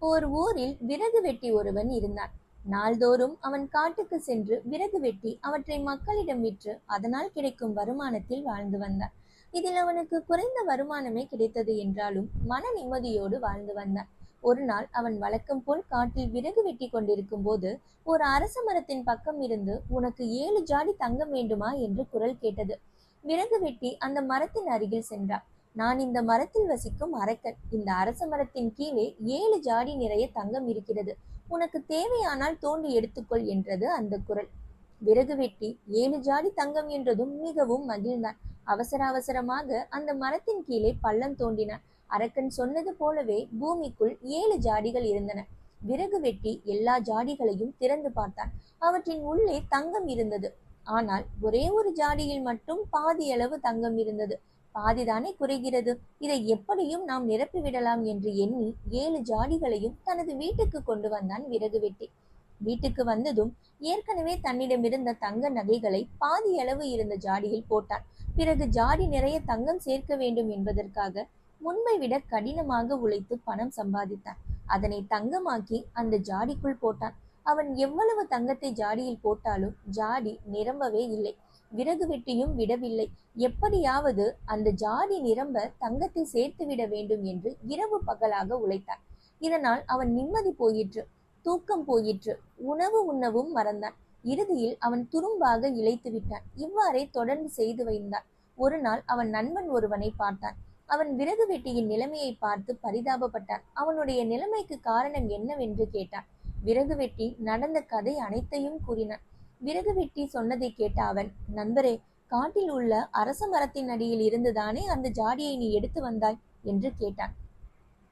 ஓர் ஊரில் விறகு வெட்டி ஒருவன் இருந்தான். நாள்தோறும் அவன் காட்டுக்கு சென்று விறகு வெட்டி அவற்றை மக்களிடம் விற்று அதனால் கிடைக்கும் வருமானத்தில் வாழ்ந்து வந்தான். இதில் அவனுக்கு குறைந்த வருமானமே கிடைத்தது என்றாலும் மன நிம்மதியோடு வாழ்ந்து வந்தான். ஒரு நாள் அவன் வழக்கம் போல் காட்டில் விறகு வெட்டி கொண்டிருக்கும் போது ஒரு அரச மரத்தின் பக்கம் இருந்து, "உனக்கு 7 ஜாடி தங்கம் வேண்டுமா?" என்று குரல் கேட்டது. விறகு வெட்டி அந்த மரத்தின் அருகில் சென்றான். "நான் இந்த மரத்தில் வசிக்கும் அரக்கன். இந்த அரச மரத்தின் கீழே 7 ஜாடி நிறைய தங்கம் இருக்கிறது. உனக்கு தேவையானால் தோண்டி எடுத்துக்கொள்" என்றது அந்த குரல். விறகு வெட்டி 7 ஜாடி தங்கம் என்றதும் மிகவும் மகிழ்ந்தான். அவசர அவசரமாக அந்த மரத்தின் கீழே பள்ளம் தோண்டினான். அரக்கன் சொன்னது போலவே பூமிக்குள் 7 ஜாடிகள் இருந்தன. விறகு வெட்டி எல்லா ஜாடிகளையும் திறந்து பார்த்தான். அவற்றின் உள்ளே தங்கம் இருந்தது. ஆனால் ஒரே ஒரு ஜாடியில் மட்டும் பாதியளவு தங்கம் இருந்தது. பாதிதானே குறைகிறது, இதை எப்படியும் நாம் நிரப்பிவிடலாம் என்று எண்ணி 7 ஜாடிகளையும் தனது வீட்டுக்கு கொண்டு வந்தான் விறகு வெட்டி. வீட்டுக்கு வந்ததும் ஏற்கனவே தன்னிடமிருந்த தங்க நகைகளை பாதியளவு இருந்த ஜாடியில் போட்டான். பிறகு ஜாடி நிறைய தங்கம் சேர்க்க வேண்டும் என்பதற்காக முன்பை விட கடினமாக உழைத்து பணம் சம்பாதித்தான். அதனை தங்கமாக்கி அந்த ஜாடிக்குள் போட்டான். அவன் எவ்வளவு தங்கத்தை ஜாடியில் போட்டாலும் ஜாடி நிரம்பவே இல்லை. விறகு வெட்டியும் விடவில்லை. எப்படியாவது அந்த ஜாடி நிரம்ப தங்கத்தை சேர்த்துவிட வேண்டும் என்று இரவு பகலாக உழைத்தான். இதனால் அவன் நிம்மதி போயிற்று, தூக்கம் போயிற்று, உணவு உண்ணவும் மறந்தான். இறுதியில் அவன் துரும்பாக இழைத்து விட்டான். இவ்வாறே தொடர்ந்து செய்து வைந்தான். ஒரு நாள் அவன் நண்பன் ஒருவனை பார்த்தான். அவன் விறகு வெட்டியின் நிலைமையை பார்த்து பரிதாபப்பட்டான். அவனுடைய நிலைமைக்கு காரணம் என்னவென்று கேட்டான். விறகு வெட்டி நடந்த கதை அனைத்தையும் கூறினான். விறகு வெட்டி சொன்னதை கேட்ட அவன், "நண்பரே, காட்டில் உள்ள அரச மரத்தின் அடியில் இருந்துதானே அந்த ஜாடியை நீ எடுத்து வந்தாய்?" என்று கேட்டான்.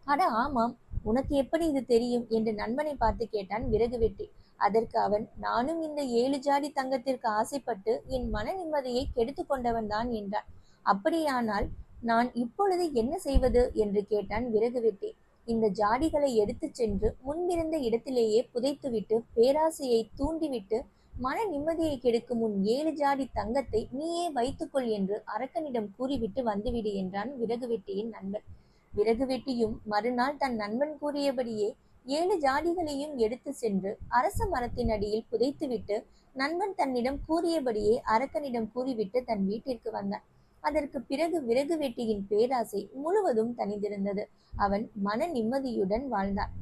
"அட ஆமாம், உனக்கு எப்படி இது தெரியும்?" என்று நண்பனை பார்த்து கேட்டான் விறகு வெட்டி. அதற்கு அவன், "நானும் இந்த 7 ஜாடி தங்கத்திற்கு ஆசைப்பட்டு என் மன நிம்மதியை கெடுத்து கொண்டவன் தான்" என்றான். "அப்படியானால் நான் இப்பொழுது என்ன செய்வது?" என்று கேட்டான் விறகு வெட்டி. "இந்த ஜாடிகளை எடுத்துச் சென்று முன்பிருந்த இடத்திலேயே புதைத்துவிட்டு பேராசையை தூண்டிவிட்டு மன நிம்மதியை கெடுக்கும் உன் 7 ஜாடி தங்கத்தை நீயே வைத்துக்கொள் என்று அரக்கனிடம் கூறிவிட்டு வந்துவிடு" என்றான் விறகு வெட்டியின் நண்பன். விறகு வெட்டியும் மறுநாள் தன் நண்பன் கூறியபடியே 7 ஜாடிகளையும் எடுத்து சென்று அரச மரத்தின் அடியில் புதைத்துவிட்டு நண்பன் தன்னிடம் கூறியபடியே அரக்கனிடம் கூறிவிட்டு தன் வீட்டிற்கு வந்தான். அதற்கு பிறகு விறகு வெட்டியின் பேராசை முழுவதும் தணிந்திருந்தது. அவன் மன நிம்மதியுடன் வாழ்ந்தான்.